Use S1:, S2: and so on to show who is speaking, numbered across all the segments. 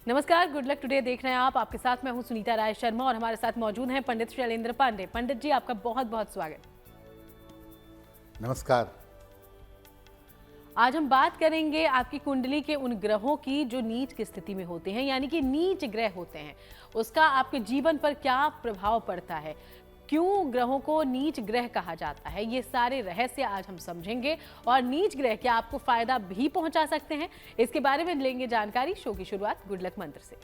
S1: नमस्कार, good luck today देख रहे हैं आप। आपके साथ मैं हूं सुनीता राय शर्मा और हमारे साथ मौजूद हैं पंडित शैलेंद्र पांडे। पंडित जी, आपका बहुत बहुत स्वागत।
S2: नमस्कार।
S1: आज हम बात करेंगे आपकी कुंडली के उन ग्रहों की जो नीच की स्थिति में होते हैं, यानी कि नीच ग्रह होते हैं, उसका आपके जीवन पर क्या प्रभाव पड़ता है, क्यों ग्रहों को नीच ग्रह कहा जाता है, ये सारे रहस्य आज हम समझेंगे। और नीच ग्रह क्या आपको फायदा भी पहुंचा सकते हैं, इसके बारे में लेंगे जानकारी। शो की शुरुआत गुड लक मंत्र से।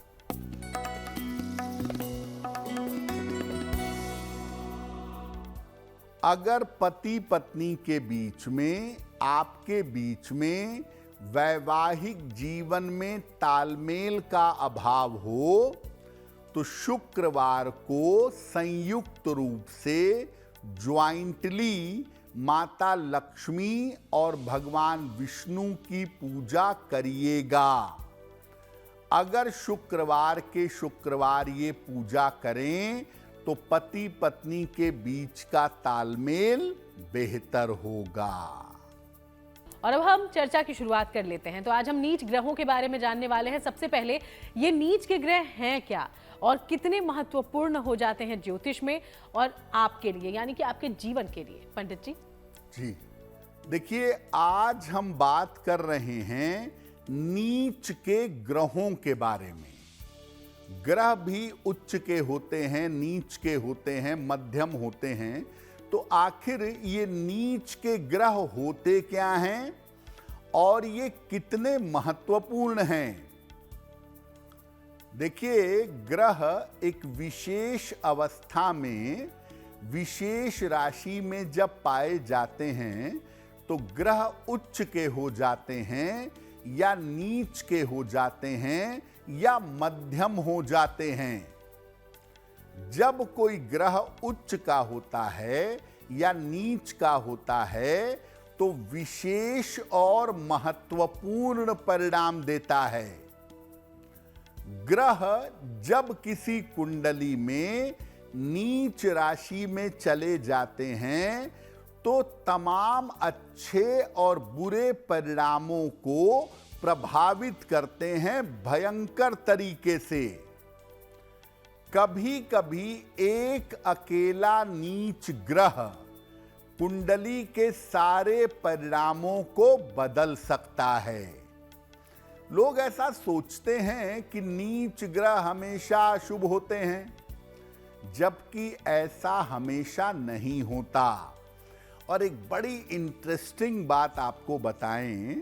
S2: अगर पति पत्नी के बीच में, आपके बीच में वैवाहिक जीवन में तालमेल का अभाव हो तो शुक्रवार को संयुक्त रूप से ज्वाइंटली माता लक्ष्मी और भगवान विष्णु की पूजा करिएगा। अगर शुक्रवार के शुक्रवार ये पूजा करें तो पति पत्नी के बीच का तालमेल बेहतर होगा।
S1: और अब हम चर्चा की शुरुआत कर लेते हैं। तो आज हम नीच ग्रहों के बारे में जानने वाले हैं। सबसे पहले, ये नीच के ग्रह हैं क्या और कितने महत्वपूर्ण हो जाते हैं ज्योतिष में और आपके लिए, यानी कि आपके जीवन के लिए? पंडित जी
S2: जी देखिए, आज हम बात कर रहे हैं नीच के ग्रहों के बारे में। ग्रह भी उच्च के होते हैं, नीच के होते हैं, मध्यम होते हैं। तो आखिर ये नीच के ग्रह होते क्या हैं और ये कितने महत्वपूर्ण हैं? देखिए, ग्रह एक विशेष अवस्था में, विशेष राशि में जब पाए जाते हैं तो ग्रह उच्च के हो जाते हैं या नीच के हो जाते हैं या मध्यम हो जाते हैं। जब कोई ग्रह उच्च का होता है या नीच का होता है तो विशेष और महत्वपूर्ण परिणाम देता है। ग्रह जब किसी कुंडली में नीच राशि में चले जाते हैं तो तमाम अच्छे और बुरे परिणामों को प्रभावित करते हैं भयंकर तरीके से। कभी कभी एक अकेला नीच ग्रह कुंडली के सारे परिणामों को बदल सकता है। लोग ऐसा सोचते हैं कि नीच ग्रह हमेशा शुभ होते हैं, जबकि ऐसा हमेशा नहीं होता। और एक बड़ी इंटरेस्टिंग बात आपको बताएं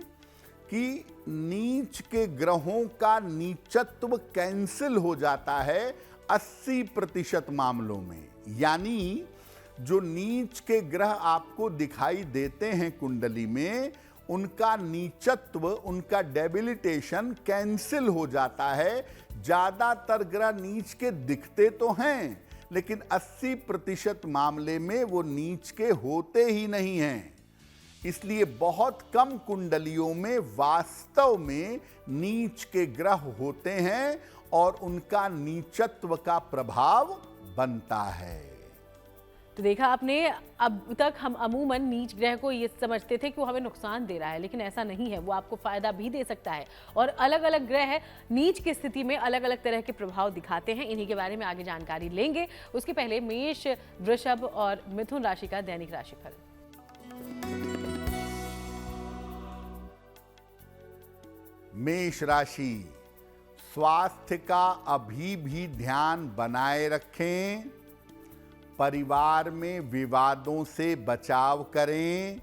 S2: कि नीच के ग्रहों का नीचत्व कैंसिल हो जाता है 80% मामलों में। यानी जो नीच के ग्रह आपको दिखाई देते हैं कुंडली में, उनका नीचत्व, उनका डेबिलिटेशन कैंसिल हो जाता है। ज्यादातर ग्रह नीच के दिखते तो हैं, लेकिन 80% मामले में वो नीच के होते ही नहीं हैं। इसलिए बहुत कम कुंडलियों में वास्तव में नीच के ग्रह होते हैं और उनका नीचत्व का प्रभाव बनता है।
S1: तो देखा आपने, अब तक हम अमूमन नीच ग्रह को ये समझते थे कि वो हमें नुकसान दे रहा है, लेकिन ऐसा नहीं है। वो आपको फायदा भी दे सकता है। और अलग अलग ग्रह नीच की स्थिति में अलग अलग तरह के प्रभाव दिखाते हैं। इन्हीं के बारे में आगे जानकारी लेंगे। उसके पहले मेष, वृषभ और मिथुन राशि का दैनिक राशिफल।
S2: मेष राशि, स्वास्थ्य का अभी भी ध्यान बनाए रखें। परिवार में विवादों से बचाव करें।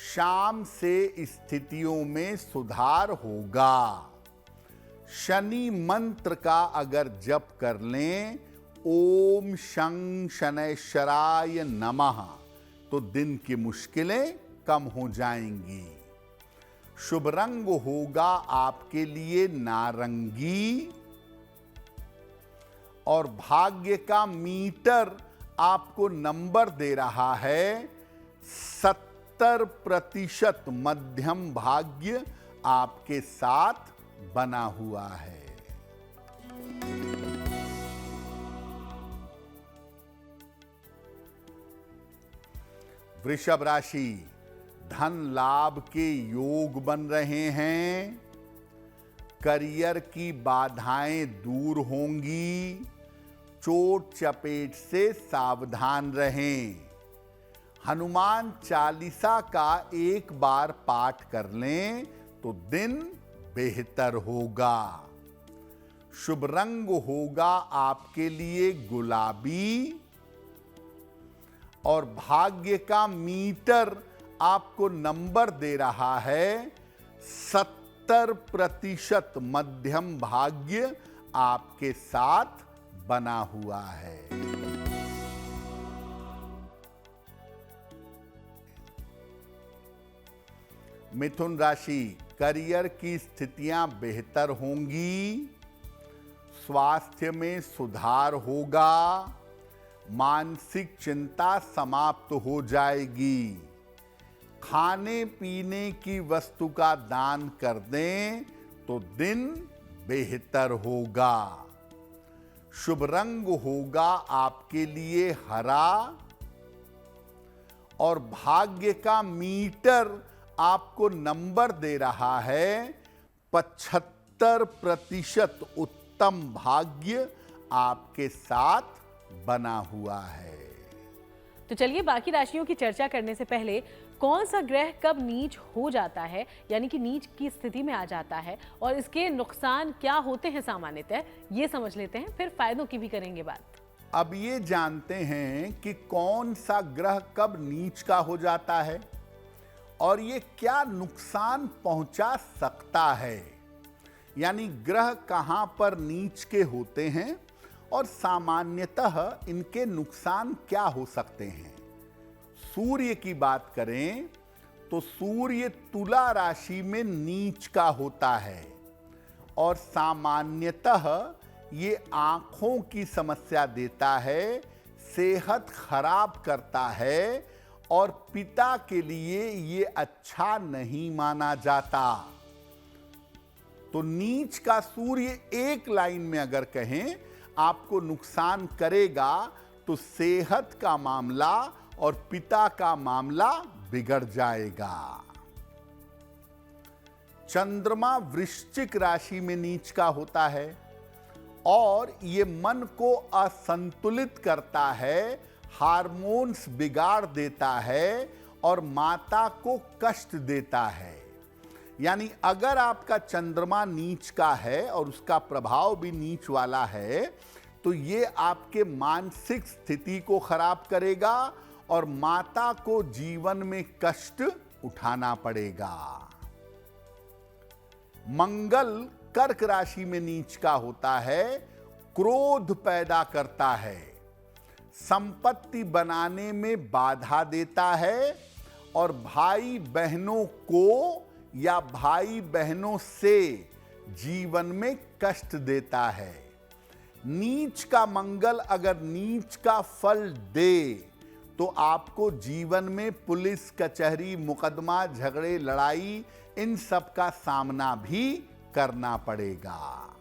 S2: शाम से स्थितियों में सुधार होगा। शनि मंत्र का अगर जप कर लें, ओम शं शनैश्चराय नमः, तो दिन की मुश्किलें कम हो जाएंगी। शुभ रंग होगा आपके लिए नारंगी और भाग्य का मीटर आपको नंबर दे रहा है 70%। मध्यम भाग्य आपके साथ बना हुआ है। वृषभ राशि, धन लाभ के योग बन रहे हैं। करियर की बाधाएं दूर होंगी। चोट चपेट से सावधान रहें। हनुमान चालीसा का एक बार पाठ कर लें तो दिन बेहतर होगा। शुभ रंग होगा आपके लिए गुलाबी और भाग्य का मीटर आपको नंबर दे रहा है 70% मध्यम भाग्य आपके साथ बना हुआ है। मिथुन राशि, करियर की स्थितियां बेहतर होंगी। स्वास्थ्य में सुधार होगा। मानसिक चिंता समाप्त हो जाएगी। खाने पीने की वस्तु का दान कर दें तो दिन बेहतर होगा। शुभ रंग होगा आपके लिए हरा और भाग्य का मीटर आपको नंबर दे रहा है 75% उत्तम भाग्य आपके साथ बना हुआ है।
S1: तो चलिए बाकी राशियों की चर्चा करने से पहले कौन सा ग्रह कब नीच हो जाता है, यानी कि नीच की स्थिति में आ जाता है, और इसके नुकसान क्या होते हैं सामान्यतः, ये समझ लेते हैं, फिर फायदों की भी करेंगे बात।
S2: अब ये जानते हैं कि कौन सा ग्रह कब नीच का हो जाता है और ये क्या नुकसान पहुंचा सकता है, यानी ग्रह कहां पर नीच के होते हैं और सामान्यतः इनके नुकसान क्या हो सकते हैं। सूर्य की बात करें तो सूर्य तुला राशि में नीच का होता है और सामान्यतः ये आंखों की समस्या देता है, सेहत खराब करता है और पिता के लिए ये अच्छा नहीं माना जाता। तो नीच का सूर्य एक लाइन में अगर कहें आपको नुकसान करेगा तो सेहत का मामला और पिता का मामला बिगड़ जाएगा। चंद्रमा वृश्चिक राशि में नीच का होता है और ये मन को असंतुलित करता है, हार्मोन्स बिगाड़ देता है और माता को कष्ट देता है। यानी अगर आपका चंद्रमा नीच का है और उसका प्रभाव भी नीच वाला है तो ये आपके मानसिक स्थिति को खराब करेगा और माता को जीवन में कष्ट उठाना पड़ेगा। मंगल कर्क राशि में नीच का होता है, क्रोध पैदा करता है, संपत्ति बनाने में बाधा देता है और भाई बहनों को या भाई बहनों से जीवन में कष्ट देता है। नीच का मंगल अगर नीच का फल दे तो आपको जीवन में पुलिस कचहरी मुकदमा झगड़े लड़ाई इन सब का सामना भी करना पड़ेगा।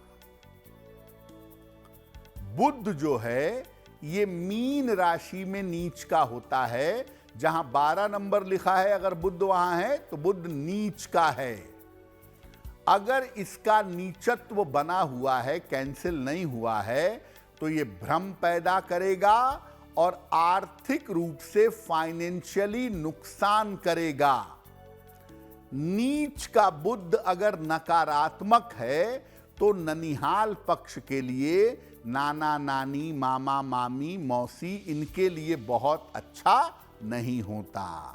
S2: बुध जो है ये मीन राशि में नीच का होता है, जहां 12 नंबर लिखा है अगर बुध वहां है तो बुध नीच का है। अगर इसका नीचत्व बना हुआ है, कैंसिल नहीं हुआ है, तो ये भ्रम पैदा करेगा और आर्थिक रूप से फाइनेंशियली नुकसान करेगा। नीच का बुध अगर नकारात्मक है तो ननिहाल पक्ष के लिए नाना नानी मामा मामी मौसी इनके लिए बहुत अच्छा नहीं होता।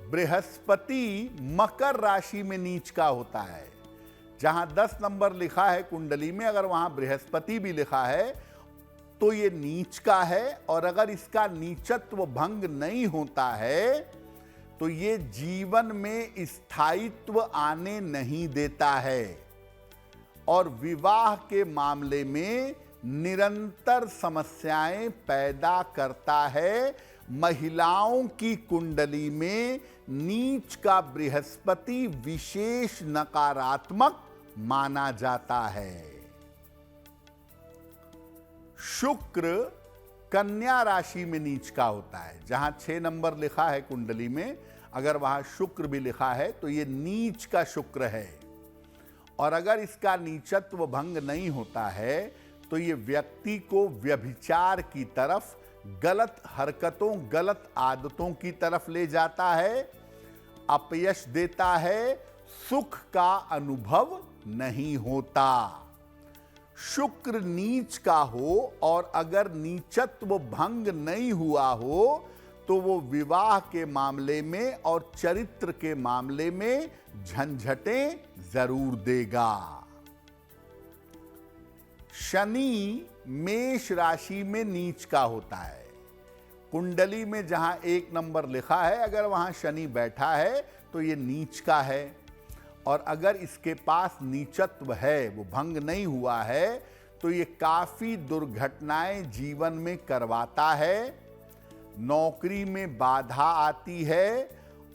S2: बृहस्पति मकर राशि में नीच का होता है, जहां 10 नंबर लिखा है कुंडली में, अगर वहां बृहस्पति भी लिखा है तो ये नीच का है और अगर इसका नीचत्व भंग नहीं होता है तो ये जीवन में स्थायित्व आने नहीं देता है और विवाह के मामले में निरंतर समस्याएं पैदा करता है। महिलाओं की कुंडली में नीच का बृहस्पति विशेष नकारात्मक माना जाता है। शुक्र कन्या राशि में नीच का होता है, जहां 6 नंबर लिखा है कुंडली में, अगर वहां शुक्र भी लिखा है तो यह नीच का शुक्र है। और अगर इसका नीचत्व भंग नहीं होता है तो ये व्यक्ति को व्यभिचार की तरफ, गलत हरकतों, गलत आदतों की तरफ ले जाता है, अपयश देता है, सुख का अनुभव नहीं होता। शुक्र नीच का हो और अगर नीचत्व भंग नहीं हुआ हो तो वो विवाह के मामले में और चरित्र के मामले में झंझटें जरूर देगा। शनि मेष राशि में नीच का होता है। कुंडली में जहां 1 नंबर लिखा है, अगर वहां शनि बैठा है तो ये नीच का है। और अगर इसके पास नीचत्व है, वो भंग नहीं हुआ है, तो ये काफी दुर्घटनाएं जीवन में करवाता है, नौकरी में बाधा आती है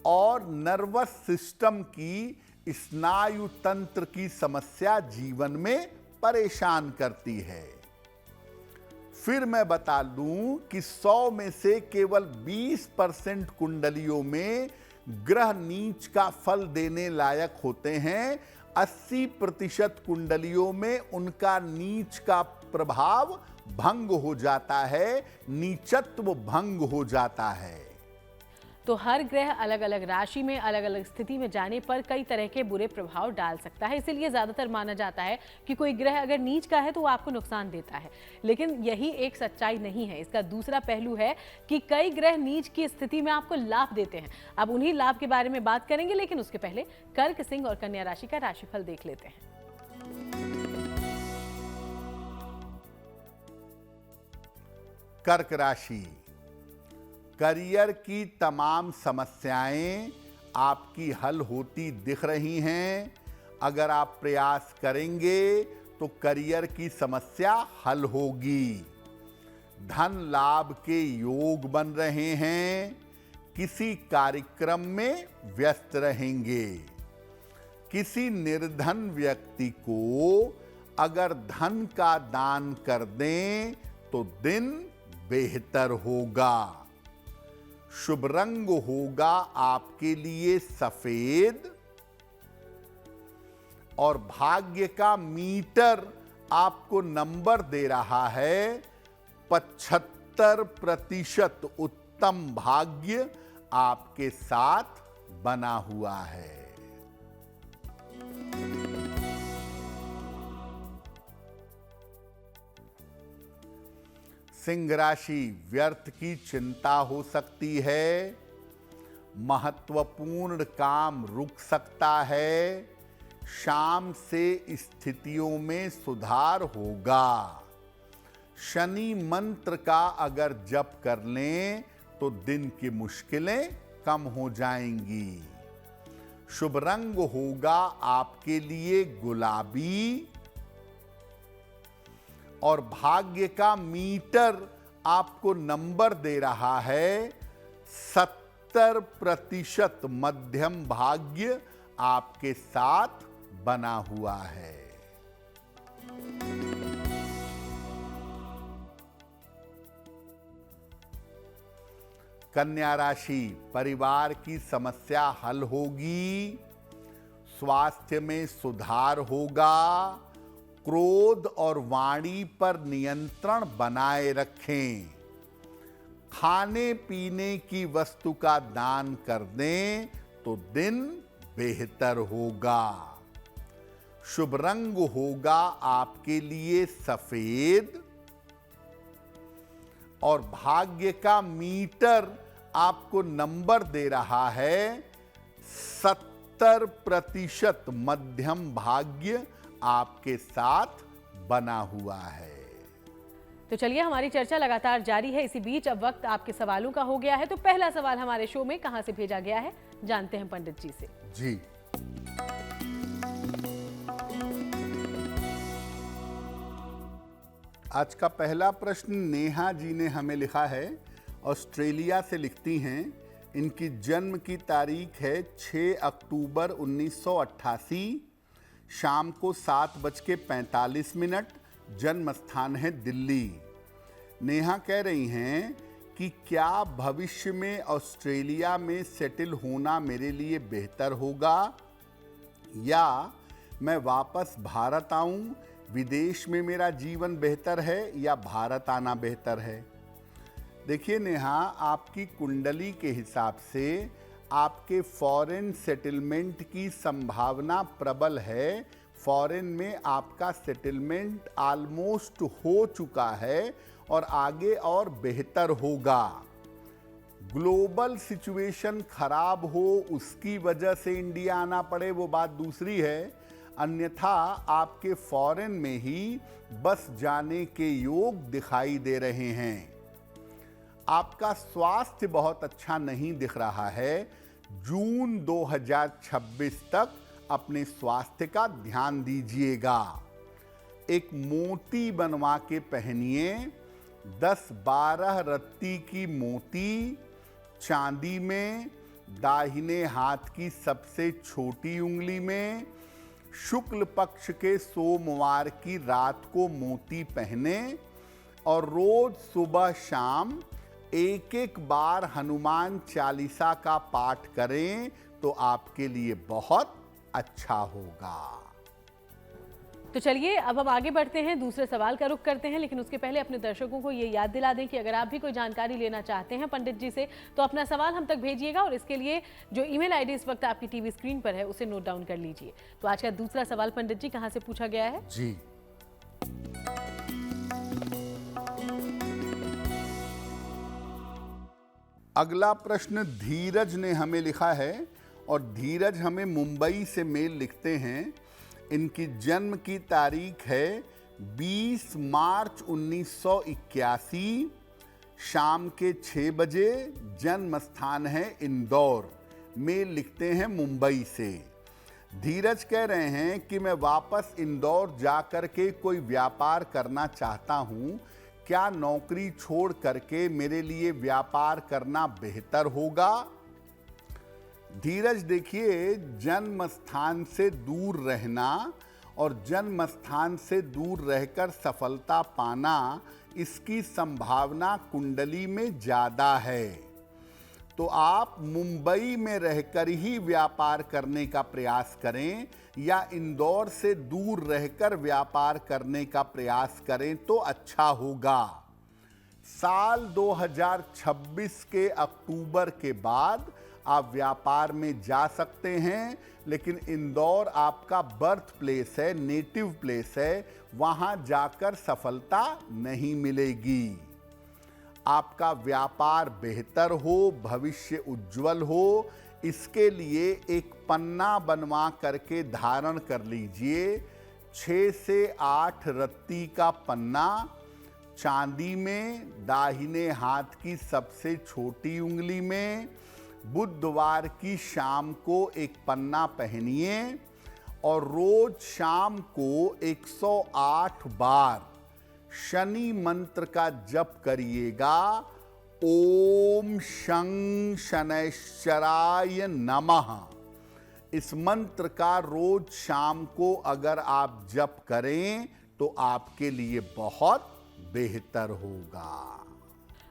S2: और नर्वस सिस्टम की, स्नायु तंत्र की समस्या जीवन में परेशान करती है। फिर मैं बता दूं कि 100 में से केवल 20% कुंडलियों में ग्रह नीच का फल देने लायक होते हैं। 80% कुंडलियों में उनका नीच का प्रभाव भंग हो जाता है, नीचत्व भंग हो जाता है।
S1: तो हर ग्रह अलग अलग राशि में अलग अलग स्थिति में जाने पर कई तरह के बुरे प्रभाव डाल सकता है। इसीलिए ज्यादातर माना जाता है कि कोई ग्रह अगर नीच का है तो वो आपको नुकसान देता है, लेकिन यही एक सच्चाई नहीं है। इसका दूसरा पहलू है कि कई ग्रह नीच की स्थिति में आपको लाभ देते हैं। अब उन्हीं लाभ के बारे में बात करेंगे, लेकिन उसके पहले कर्क, सिंह और कन्या राशि का राशिफल देख लेते हैं।
S2: कर्क राशि, करियर की तमाम समस्याएं आपकी हल होती दिख रही हैं। अगर आप प्रयास करेंगे तो करियर की समस्या हल होगी। धन लाभ के योग बन रहे हैं। किसी कार्यक्रम में व्यस्त रहेंगे। किसी निर्धन व्यक्ति को अगर धन का दान कर दें तो दिन बेहतर होगा। शुभ रंग होगा आपके लिए सफेद और भाग्य का मीटर आपको नंबर दे रहा है 75% उत्तम भाग्य आपके साथ बना हुआ है। सिंह राशि, व्यर्थ की चिंता हो सकती है। महत्वपूर्ण काम रुक सकता है। शाम से स्थितियों में सुधार होगा। शनि मंत्र का अगर जप कर लें तो दिन की मुश्किलें कम हो जाएंगी। शुभ रंग होगा आपके लिए गुलाबी और भाग्य का मीटर आपको नंबर दे रहा है 70% मध्यम भाग्य आपके साथ बना हुआ है। कन्या राशि, परिवार की समस्या हल होगी। स्वास्थ्य में सुधार होगा। क्रोध और वाणी पर नियंत्रण बनाए रखें। खाने पीने की वस्तु का दान कर दें तो दिन बेहतर होगा। शुभ रंग होगा आपके लिए सफेद और भाग्य का मीटर आपको नंबर दे रहा है 70% मध्यम भाग्य आपके साथ बना हुआ है।
S1: तो चलिए, हमारी चर्चा लगातार जारी है। इसी बीच अब वक्त आपके सवालों का हो गया है। तो पहला सवाल हमारे शो में कहां से भेजा गया है, जानते हैं पंडित जी से।
S2: जी, आज का पहला प्रश्न नेहा जी ने हमें लिखा है। ऑस्ट्रेलिया से लिखती हैं। इनकी जन्म की तारीख है 6 अक्टूबर 1988, शाम को 7:45। जन्म स्थान है दिल्ली। नेहा कह रही हैं कि क्या भविष्य में ऑस्ट्रेलिया में सेटल होना मेरे लिए बेहतर होगा या मैं वापस भारत आऊं, विदेश में मेरा जीवन बेहतर है या भारत आना बेहतर है? देखिए नेहा, आपकी कुंडली के हिसाब से आपके फॉरेन सेटलमेंट की संभावना प्रबल है। फॉरेन में आपका सेटलमेंट ऑलमोस्ट हो चुका है और आगे और बेहतर होगा। ग्लोबल सिचुएशन खराब हो, उसकी वजह से इंडिया आना पड़े, वो बात दूसरी है। अन्यथा आपके फॉरेन में ही बस जाने के योग दिखाई दे रहे हैं। आपका स्वास्थ्य बहुत अच्छा नहीं दिख रहा है। जून 2026 तक अपने स्वास्थ्य का ध्यान दीजिएगा। एक मोती बनवा के पहनिए। 10-12 रत्ती की मोती चांदी में, दाहिने हाथ की सबसे छोटी उंगली में। शुक्ल पक्ष के सोमवार की रात को मोती पहने और रोज सुबह शाम एक बार हनुमान चालीसा का पाठ करें तो आपके लिए बहुत अच्छा होगा।
S1: तो चलिए अब हम आगे बढ़ते हैं, दूसरे सवाल का रुख करते हैं, लेकिन उसके पहले अपने दर्शकों को ये याद दिला दें कि अगर आप भी कोई जानकारी लेना चाहते हैं पंडित जी से तो अपना सवाल हम तक भेजिएगा और इसके लिए जो ईमेल आईडी इस वक्त आपकी टीवी स्क्रीन पर है उसे नोट डाउन कर लीजिए। तो आज का दूसरा सवाल पंडित जी कहां से पूछा गया है?
S2: जी, अगला प्रश्न धीरज ने हमें लिखा है और धीरज हमें मुंबई से मेल लिखते हैं। इनकी जन्म की तारीख है 20 मार्च 1981, शाम के 6 बजे। जन्म स्थान है इंदौर। मेल लिखते हैं मुंबई से। धीरज कह रहे हैं कि मैं वापस इंदौर जाकर के कोई व्यापार करना चाहता हूं। क्या नौकरी छोड़ करके मेरे लिए व्यापार करना बेहतर होगा? धीरज, देखिए, जन्म स्थान से दूर रहना और जन्म स्थान से दूर रहकर सफलता पाना, इसकी संभावना कुंडली में ज़्यादा है। तो आप मुंबई में रहकर ही व्यापार करने का प्रयास करें या इंदौर से दूर रहकर व्यापार करने का प्रयास करें तो अच्छा होगा। साल 2026 के अक्टूबर के बाद आप व्यापार में जा सकते हैं, लेकिन इंदौर आपका बर्थ प्लेस है, नेटिव प्लेस है, वहां जाकर सफलता नहीं मिलेगी। आपका व्यापार बेहतर हो, भविष्य उज्जवल हो, इसके लिए एक पन्ना बनवा करके धारण कर लीजिए। 6 से 8 रत्ती का पन्ना, चांदी में, दाहिने हाथ की सबसे छोटी उंगली में। बुधवार की शाम को एक पन्ना पहनिए और रोज शाम को 108 बार शनि मंत्र का जप करिएगा। ओम शं शनैश्चराय नमः। इस मंत्र का रोज शाम को अगर आप जप करें तो आपके लिए बहुत बेहतर होगा।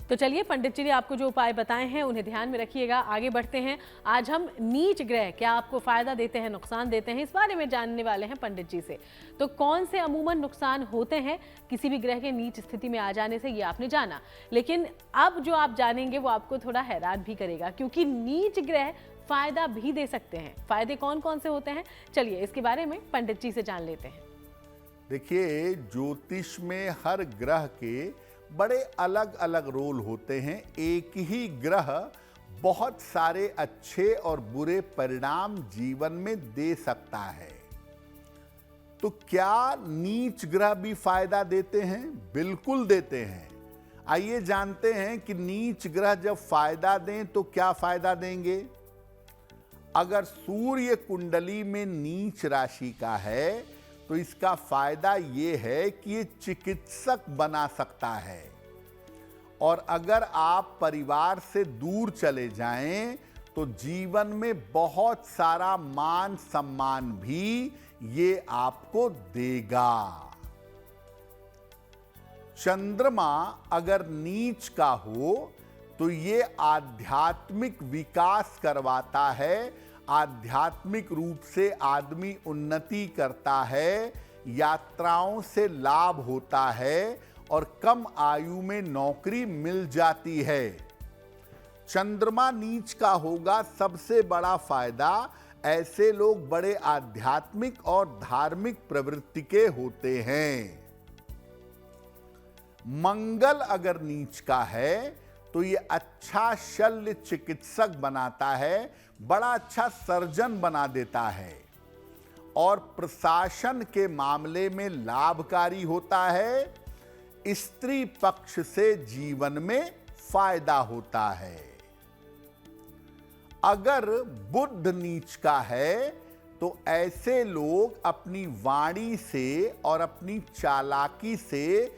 S1: तो चलिए पंडित जी ने आपको जो उपाय बताए हैं उन्हें ध्यान में रखिएगा। आगे बढ़ते हैं। आज हम नीच ग्रह क्या आपको फायदा देते हैं, नुकसान देते हैं, इस बारे में जानने वाले हैं पंडित जी से। तो कौन से अमूमन नुकसान होते हैं किसी भी ग्रह के नीच स्थिति में आ जाने से, ये आपने जाना। लेकिन अब जो आप जानेंगे वो आपको थोड़ा हैरान भी करेगा, क्योंकि नीच ग्रह फायदा भी दे सकते हैं। फायदे कौन कौन से होते हैं, चलिए इसके बारे में पंडित जी से जान लेते हैं।
S2: देखिए, ज्योतिष में हर ग्रह के बड़े अलग अलग रोल होते हैं। एक ही ग्रह बहुत सारे अच्छे और बुरे परिणाम जीवन में दे सकता है। तो क्या नीच ग्रह भी फायदा देते हैं? बिल्कुल देते हैं। आइए जानते हैं कि नीच ग्रह जब फायदा दें तो क्या फायदा देंगे। अगर सूर्य कुंडली में नीच राशि का है तो इसका फायदा ये है कि ये चिकित्सक बना सकता है। और अगर आप परिवार से दूर चले जाएं तो जीवन में बहुत सारा मान सम्मान भी ये आपको देगा। चंद्रमा अगर नीच का हो तो ये आध्यात्मिक विकास करवाता है, आध्यात्मिक रूप से आदमी उन्नति करता है, यात्राओं से लाभ होता है और कम आयु में नौकरी मिल जाती है। चंद्रमा नीच का होगा सबसे बड़ा फायदा, ऐसे लोग बड़े आध्यात्मिक और धार्मिक प्रवृत्ति के होते हैं। मंगल अगर नीच का है तो ये अच्छा शल्य चिकित्सक बनाता है, बड़ा अच्छा सर्जन बना देता है और प्रशासन के मामले में लाभकारी होता है। स्त्री पक्ष से जीवन में फायदा होता है। अगर बुध नीच का है तो ऐसे लोग अपनी वाणी से और अपनी चालाकी से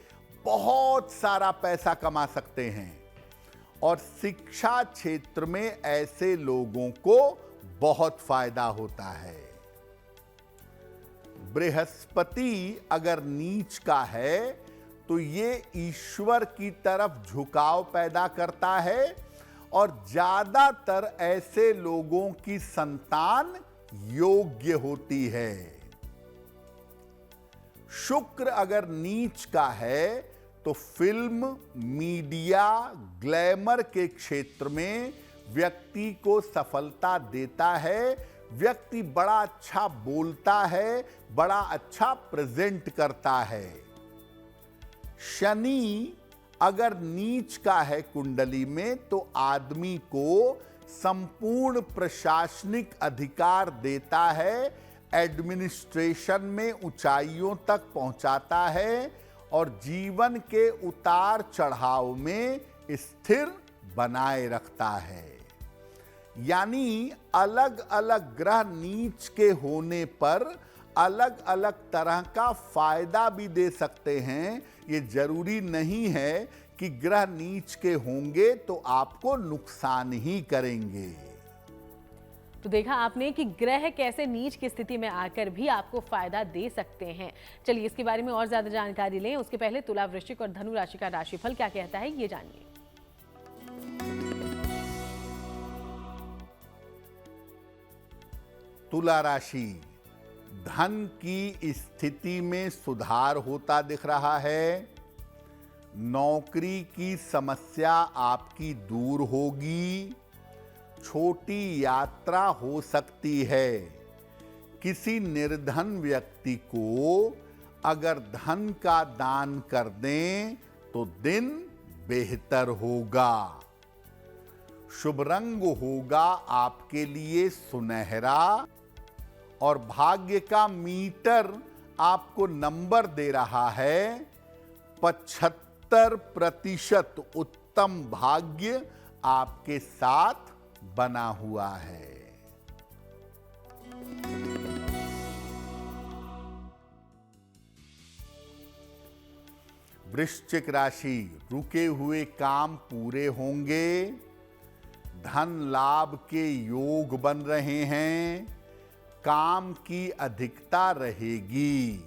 S2: बहुत सारा पैसा कमा सकते हैं और शिक्षा क्षेत्र में ऐसे लोगों को बहुत फायदा होता है। बृहस्पति अगर नीच का है तो ये ईश्वर की तरफ झुकाव पैदा करता है और ज्यादातर ऐसे लोगों की संतान योग्य होती है। शुक्र अगर नीच का है तो फिल्म, मीडिया, ग्लैमर के क्षेत्र में व्यक्ति को सफलता देता है। व्यक्ति बड़ा अच्छा बोलता है, बड़ा अच्छा प्रेजेंट करता है। शनि अगर नीच का है कुंडली में तो आदमी को संपूर्ण प्रशासनिक अधिकार देता है, एडमिनिस्ट्रेशन में ऊंचाइयों तक पहुंचाता है और जीवन के उतार चढ़ाव में स्थिर बनाए रखता है। यानी अलग अलग ग्रह नीच के होने पर अलग अलग तरह का फायदा भी दे सकते हैं। ये जरूरी नहीं है कि ग्रह नीच के होंगे तो आपको नुकसान ही करेंगे।
S1: तो देखा आपने कि ग्रह कैसे नीच की स्थिति में आकर भी आपको फायदा दे सकते हैं। चलिए इसके बारे में और ज्यादा जानकारी लें। उसके पहले तुला, वृश्चिक और धनु राशि का राशिफल क्या कहता है ये जानिए।
S2: तुला राशि, धन की स्थिति में सुधार होता दिख रहा है। नौकरी की समस्या आपकी दूर होगी। छोटी यात्रा हो सकती है। किसी निर्धन व्यक्ति को अगर धन का दान कर दें तो दिन बेहतर होगा। शुभ रंग होगा आपके लिए सुनहरा और भाग्य का मीटर आपको नंबर दे रहा है 75% उत्तम भाग्य आपके साथ बना हुआ है। वृश्चिक राशि, रुके हुए काम पूरे होंगे। धन लाभ के योग बन रहे हैं। काम की अधिकता रहेगी।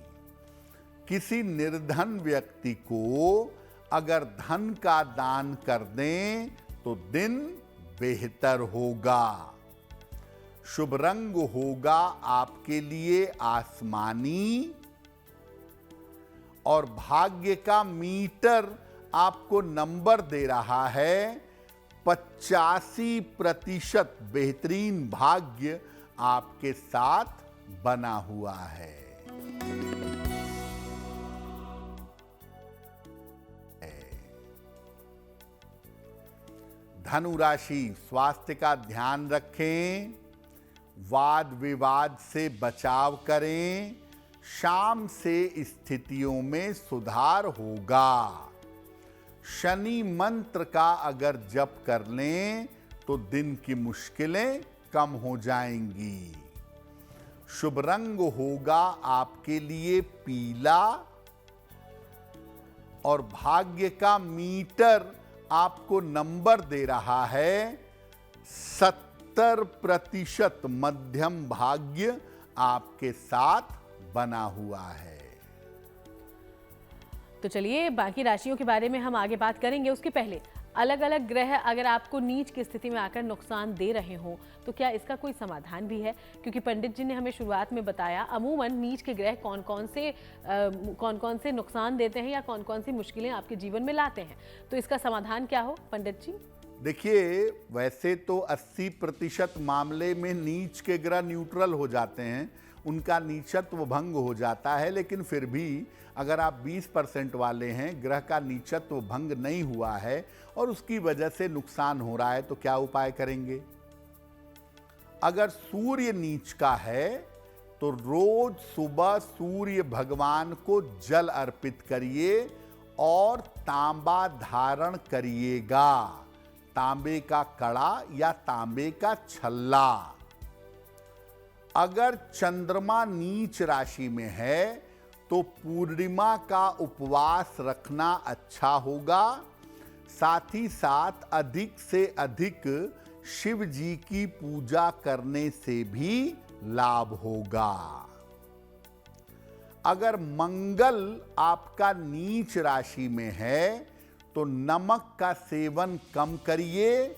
S2: किसी निर्धन व्यक्ति को अगर धन का दान कर दें तो दिन बेहतर होगा। शुभ रंग होगा आपके लिए आसमानी और भाग्य का मीटर आपको नंबर दे रहा है 85% बेहतरीन भाग्य आपके साथ बना हुआ है। धनु राशि, स्वास्थ्य का ध्यान रखें। वाद विवाद से बचाव करें। शाम से स्थितियों में सुधार होगा। शनि मंत्र का अगर जप कर लें तो दिन की मुश्किलें कम हो जाएंगी। शुभ रंग होगा आपके लिए पीला और भाग्य का मीटर आपको नंबर दे रहा है 70% मध्यम भाग्य आपके साथ बना हुआ है।
S1: तो चलिए बाकी राशियों के बारे में हम आगे बात करेंगे। उसके पहले अलग अलग ग्रह अगर आपको नीच की स्थिति में आकर नुकसान दे रहे हों तो क्या इसका कोई समाधान भी है? क्योंकि पंडित जी ने हमें शुरुआत में बताया अमूमन नीच के ग्रह कौन कौन से नुकसान देते हैं या कौन कौन सी मुश्किलें आपके जीवन में लाते हैं, तो इसका समाधान क्या हो पंडित जी?
S2: देखिए, वैसे तो 80% मामले में नीच के ग्रह न्यूट्रल हो जाते हैं, उनका नीचत्व भंग हो जाता है, लेकिन फिर भी अगर आप 20% वाले हैं, ग्रह का नीचत्व भंग नहीं हुआ है और उसकी वजह से नुकसान हो रहा है, तो क्या उपाय करेंगे? अगर सूर्य नीच का है तो रोज सुबह सूर्य भगवान को जल अर्पित करिए और तांबा धारण करिएगा, तांबे का कड़ा या तांबे का छल्ला। अगर चंद्रमा नीच राशि में है तो पूर्णिमा का उपवास रखना अच्छा होगा। साथ ही साथ अधिक से अधिक शिव जी की पूजा करने से भी लाभ होगा। अगर मंगल आपका नीच राशि में है तो नमक का सेवन कम करिए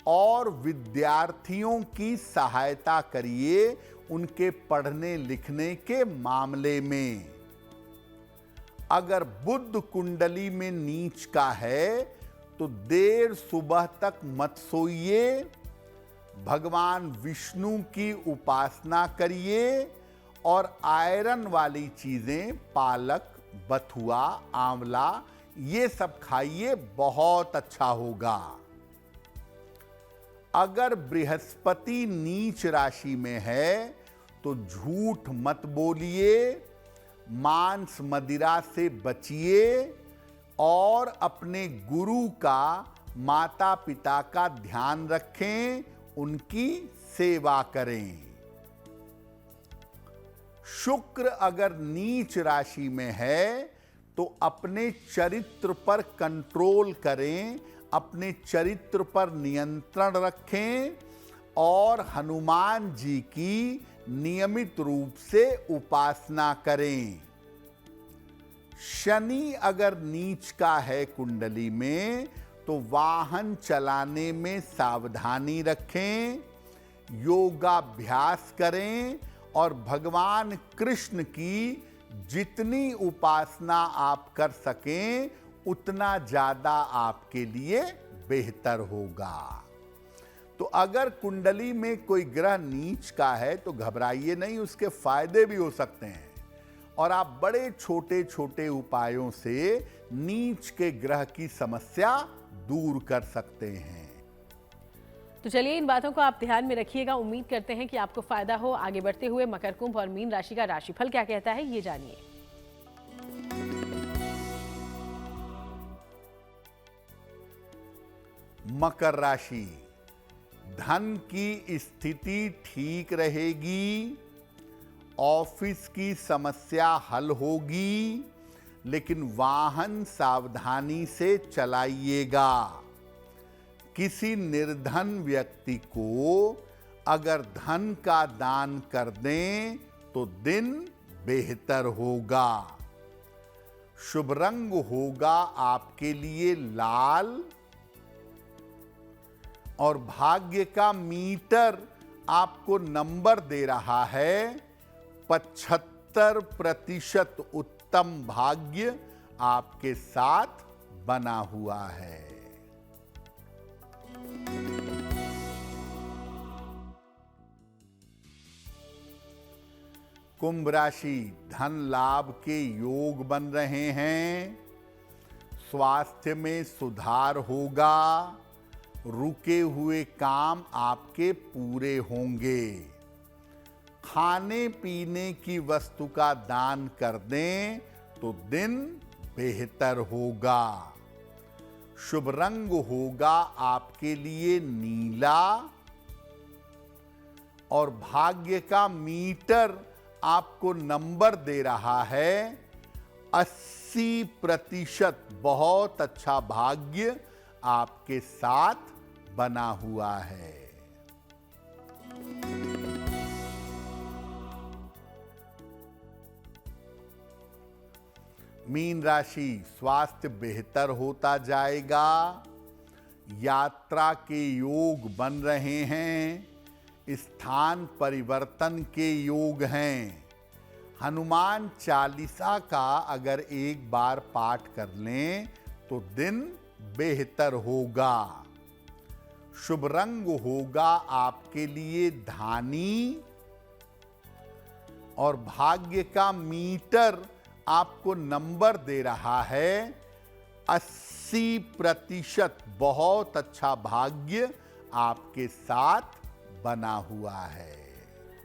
S2: और विद्यार्थियों की सहायता करिए उनके पढ़ने लिखने के मामले में। अगर बुध कुंडली में नीच का है तो देर सुबह तक मत सोइए, भगवान विष्णु की उपासना करिए और आयरन वाली चीजें पालक, बथुआ, आंवला ये सब खाइए, बहुत अच्छा होगा। अगर बृहस्पति नीच राशि में है तो झूठ मत बोलिए, मांस मदिरा से बचिए और अपने गुरु का, माता पिता का ध्यान रखें, उनकी सेवा करें। शुक्र अगर नीच राशि में है तो अपने चरित्र पर कंट्रोल करें, अपने चरित्र पर नियंत्रण रखें और हनुमान जी की नियमित रूप से उपासना करें। शनि अगर नीच का है कुंडली में तो वाहन चलाने में सावधानी रखें, योगाभ्यास करें और भगवान कृष्ण की जितनी उपासना आप कर सकें उतना ज्यादा आपके लिए बेहतर होगा। तो अगर कुंडली में कोई ग्रह नीच का है तो घबराइए नहीं, उसके फायदे भी हो सकते हैं और आप बड़े छोटे छोटे उपायों से नीच के ग्रह की समस्या दूर कर सकते हैं।
S1: तो चलिए इन बातों को आप ध्यान में रखिएगा। उम्मीद करते हैं कि आपको फायदा हो। आगे बढ़ते हुए मकर, कुंभ और मीन राशि का राशिफल क्या कहता है, ये जानिए।
S2: मकर राशि, धन की स्थिति ठीक रहेगी, ऑफिस की समस्या हल होगी, लेकिन वाहन सावधानी से चलाइएगा। किसी निर्धन व्यक्ति को अगर धन का दान कर दें तो दिन बेहतर होगा। शुभ रंग होगा आपके लिए लाल और भाग्य का मीटर आपको नंबर दे रहा है 75% उत्तम भाग्य आपके साथ बना हुआ है। कुंभ राशि, धन लाभ के योग बन रहे हैं, स्वास्थ्य में सुधार होगा, रुके हुए काम आपके पूरे होंगे। खाने पीने की वस्तु का दान कर दें तो दिन बेहतर होगा। शुभ रंग होगा आपके लिए नीला और भाग्य का मीटर आपको नंबर दे रहा है 80%। बहुत अच्छा भाग्य आपके साथ बना हुआ है। मीन राशि, स्वास्थ्य बेहतर होता जाएगा, यात्रा के योग बन रहे हैं, स्थान परिवर्तन के योग हैं। हनुमान चालीसा का अगर एक बार पाठ कर लें तो दिन बेहतर होगा। शुभ रंग होगा आपके लिए धानी, और भाग्य का मीटर आपको नंबर दे रहा है 80%। बहुत अच्छा भाग्य आपके साथ बना हुआ है।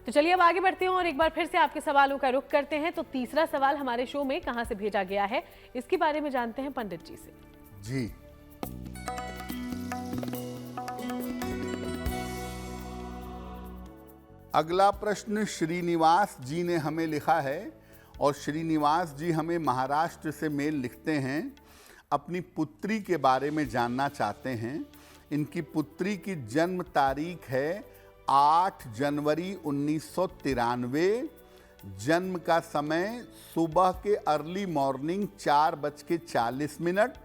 S1: तो चलिए अब आगे बढ़ते हैं और एक बार फिर से आपके सवालों का रुख करते हैं। तो तीसरा सवाल हमारे शो में कहां से भेजा गया है, इसके बारे में जानते हैं पंडित जी से।
S2: जी, अगला प्रश्न श्रीनिवास जी ने हमें लिखा है, और श्रीनिवास जी हमें महाराष्ट्र से मेल लिखते हैं। अपनी पुत्री के बारे में जानना चाहते हैं। इनकी पुत्री की जन्म तारीख है 8 जनवरी 1993। जन्म का समय सुबह के अर्ली मॉर्निंग 4:40,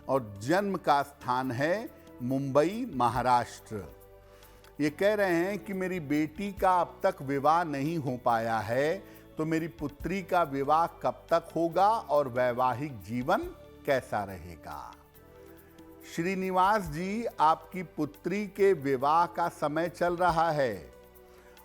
S2: और जन्म का स्थान है मुंबई, महाराष्ट्र। ये कह रहे हैं कि मेरी बेटी का अब तक विवाह नहीं हो पाया है, तो मेरी पुत्री का विवाह कब तक होगा और वैवाहिक जीवन कैसा रहेगा। श्रीनिवास जी, आपकी पुत्री के विवाह का समय चल रहा है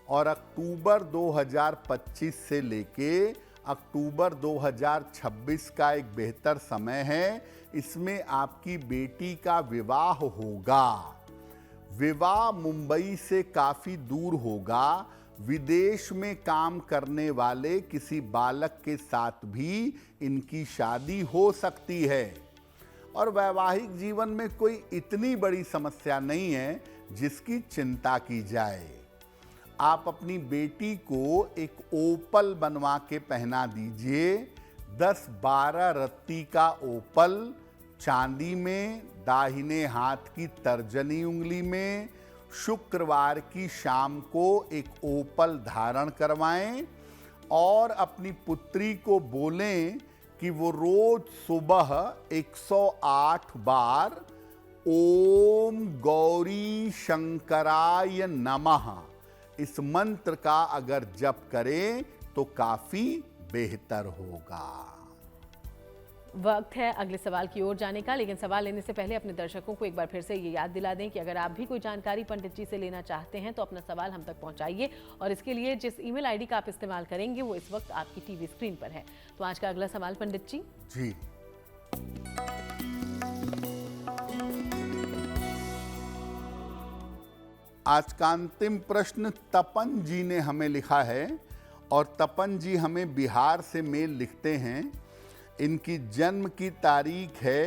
S2: और अक्टूबर 2025 से लेके अक्टूबर 2026 का एक बेहतर समय है। इसमें आपकी बेटी का विवाह होगा। विवाह मुंबई से काफी दूर होगा। विदेश में काम करने वाले किसी बालक के साथ भी इनकी शादी हो सकती है, और वैवाहिक जीवन में कोई इतनी बड़ी समस्या नहीं है जिसकी चिंता की जाए। आप अपनी बेटी को एक ओपल बनवा के पहना दीजिए। 10-12 रत्ती का ओपल, चांदी में, दाहिने हाथ की तर्जनी उंगली में। शुक्रवार की शाम को एक ओपल धारण करवाएं, और अपनी पुत्री को बोलें कि वो रोज सुबह 108 बार ओम गौरी शंकराय नमः इस मंत्र का अगर जप करें तो काफी बेहतर होगा।
S1: वक्त है अगले सवाल की ओर जाने का, लेकिन सवाल लेने से पहले अपने दर्शकों को एक बार फिर से ये याद दिला दें कि अगर आप भी कोई जानकारी पंडित जी से लेना चाहते हैं तो अपना सवाल हम तक पहुंचाइए, और इसके लिए जिस ईमेल आईडी का आप इस्तेमाल करेंगे वो इस वक्त आपकी टीवी स्क्रीन पर है। तो आज का अगला सवाल पंडित जी।
S2: जी, आज का अंतिम प्रश्न तपन जी ने हमें लिखा है, और तपन जी हमें बिहार से मेल लिखते हैं। इनकी जन्म की तारीख है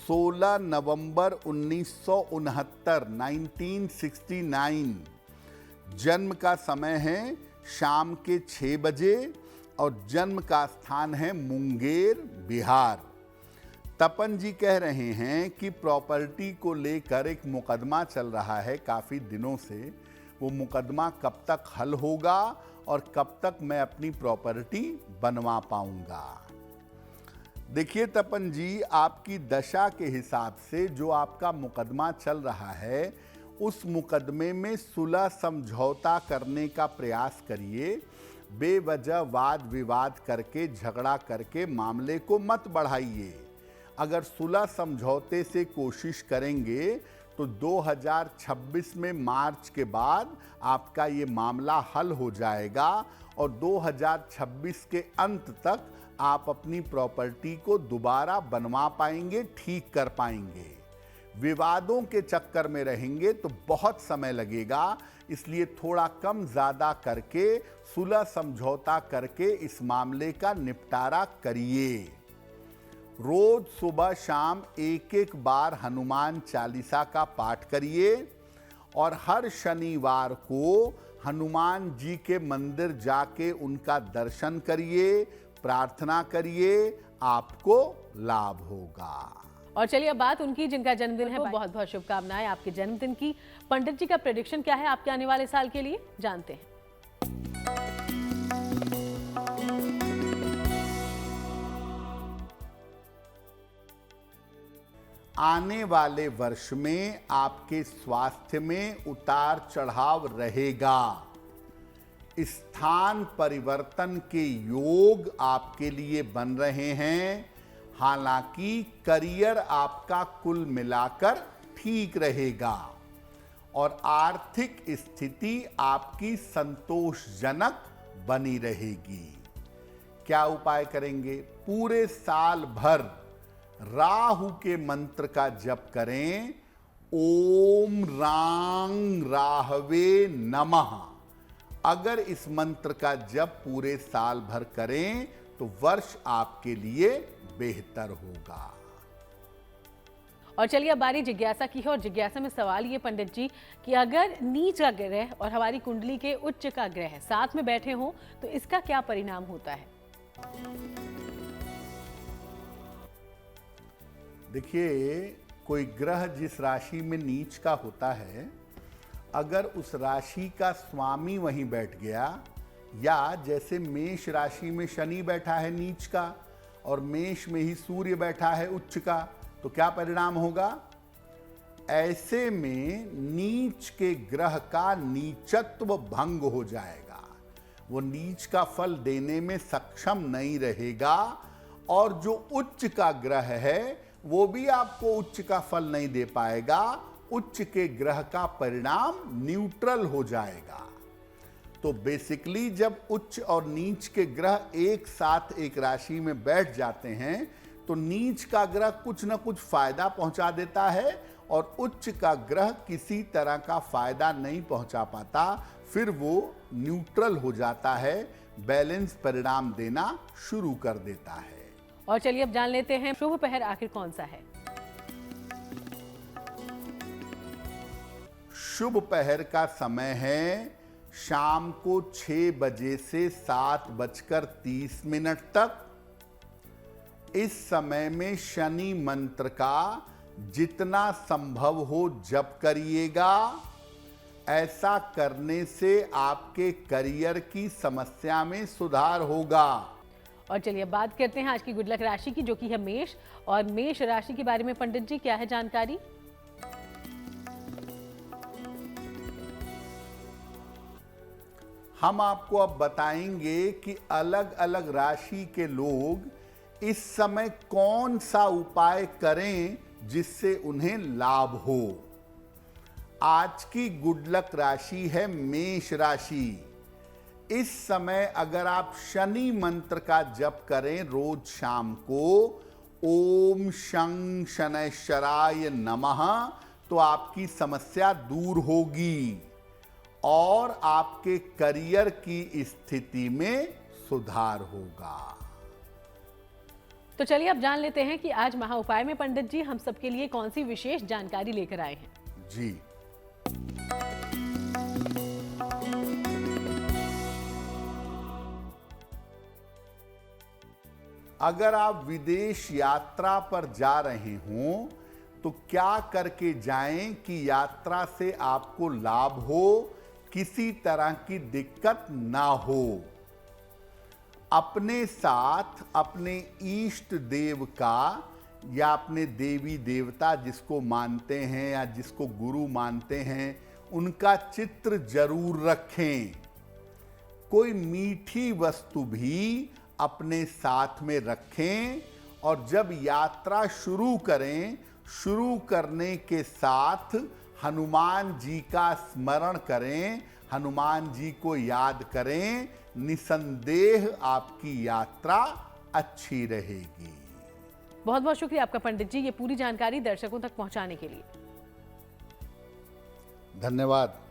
S2: 16 नवंबर 1969, 1969। जन्म का समय है शाम के 6 बजे, और जन्म का स्थान है मुंगेर, बिहार। तपन जी कह रहे हैं कि प्रॉपर्टी को लेकर एक मुकदमा चल रहा है काफ़ी दिनों से। वो मुकदमा कब तक हल होगा और कब तक मैं अपनी प्रॉपर्टी बनवा पाऊंगा। देखिए तपन जी, आपकी दशा के हिसाब से जो आपका मुकदमा चल रहा है, उस मुकदमे में सुलह समझौता करने का प्रयास करिए। बेवजह वाद विवाद करके, झगड़ा करके मामले को मत बढ़ाइए। अगर सुलह समझौते से कोशिश करेंगे तो 2026 में मार्च के बाद आपका ये मामला हल हो जाएगा, और 2026 के अंत तक आप अपनी प्रॉपर्टी को दोबारा बनवा पाएंगे, ठीक कर पाएंगे। विवादों के चक्कर में रहेंगे तो बहुत समय लगेगा, इसलिए थोड़ा कम ज़्यादा करके सुलह समझौता करके इस मामले का निपटारा करिए। रोज सुबह शाम एक बार हनुमान चालीसा का पाठ करिए, और हर शनिवार को हनुमान जी के मंदिर जाके उनका दर्शन करिए, प्रार्थना करिए, आपको लाभ होगा।
S1: और चलिए अब बात उनकी जिनका जन्मदिन है, बहुत बहुत शुभकामनाएं आपके जन्मदिन की। पंडित जी का प्रेडिक्शन क्या है आपके आने वाले साल के लिए, जानते हैं।
S2: आने वाले वर्ष में आपके स्वास्थ्य में उतार चढ़ाव रहेगा। स्थान परिवर्तन के योग आपके लिए बन रहे हैं। हालांकि करियर आपका कुल मिलाकर ठीक रहेगा और आर्थिक स्थिति आपकी संतोषजनक बनी रहेगी। क्या उपाय करेंगे? पूरे साल भर राहु के मंत्र का जप करें। ओम रांग राहवे नमः। अगर इस मंत्र का जप पूरे साल भर करें तो वर्ष आपके लिए बेहतर होगा।
S1: और चलिए अब बारी जिज्ञासा की है, और जिज्ञासा में सवाल ये पंडित जी कि अगर नीच का ग्रह और हमारी कुंडली के उच्च का ग्रह साथ में बैठे हों तो इसका क्या परिणाम होता है?
S2: देखिए, कोई ग्रह जिस राशि में नीच का होता है, अगर उस राशि का स्वामी वहीं बैठ गया, या जैसे मेष राशि में शनि बैठा है नीच का और मेष में ही सूर्य बैठा है उच्च का, तो क्या परिणाम होगा? ऐसे में नीच के ग्रह का नीचत्व भंग हो जाएगा। वो नीच का फल देने में सक्षम नहीं रहेगा और जो उच्च का ग्रह है वो भी आपको उच्च का फल नहीं दे पाएगा। उच्च के ग्रह का परिणाम न्यूट्रल हो जाएगा। तो बेसिकली जब उच्च और नीच के ग्रह एक साथ एक राशि में बैठ जाते हैं तो नीच का ग्रह कुछ न कुछ फायदा पहुंचा देता है और उच्च का ग्रह किसी तरह का फायदा नहीं पहुंचा पाता। फिर वो न्यूट्रल हो जाता है, बैलेंस परिणाम देना शुरू कर देता है।
S1: और चलिए अब जान लेते हैं शुभ पहर आखिर कौन सा है?
S2: शुभ पहर का समय है शाम को 6 बजे से 7:30 तक। इस समय में शनि मंत्र का जितना संभव हो जप करिएगा। ऐसा करने से आपके करियर की समस्या में सुधार होगा।
S1: और चलिए बात करते हैं आज की गुड लक राशि की, जो कि है मेष। और मेष राशि के बारे में पंडित जी क्या है जानकारी?
S2: हम आपको अब बताएंगे कि अलग अलग राशि के लोग इस समय कौन सा उपाय करें जिससे उन्हें लाभ हो। आज की गुड लक राशि है मेष राशि। इस समय अगर आप शनि मंत्र का जप करें रोज शाम को, ओम शं शनैश्चराय नमः, तो आपकी समस्या दूर होगी और आपके करियर की स्थिति में सुधार होगा।
S1: तो चलिए अब जान लेते हैं कि आज महा उपाय में पंडित जी हम सबके लिए कौन सी विशेष जानकारी लेकर आए हैं।
S2: जी, अगर आप विदेश यात्रा पर जा रहे हों तो क्या करके जाएं कि यात्रा से आपको लाभ हो, किसी तरह की दिक्कत ना हो। अपने साथ अपने इष्ट देव का या अपने देवी देवता जिसको मानते हैं या जिसको गुरु मानते हैं उनका चित्र जरूर रखें। कोई मीठी वस्तु भी अपने साथ में रखें और जब यात्रा शुरू करें, शुरू करने के साथ हनुमान जी का स्मरण करें, हनुमान जी को याद करें। निसंदेह आपकी यात्रा अच्छी रहेगी।
S1: बहुत बहुत शुक्रिया आपका पंडित जी, ये पूरी जानकारी दर्शकों तक पहुंचाने के लिए।
S2: धन्यवाद।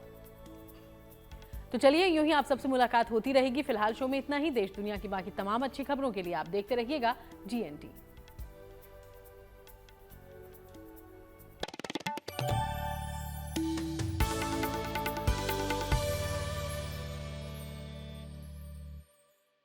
S1: तो चलिए यूं ही आप सबसे मुलाकात होती रहेगी। फिलहाल शो में इतना ही। देश दुनिया की बाकी तमाम अच्छी खबरों के लिए आप देखते रहिएगा GNT।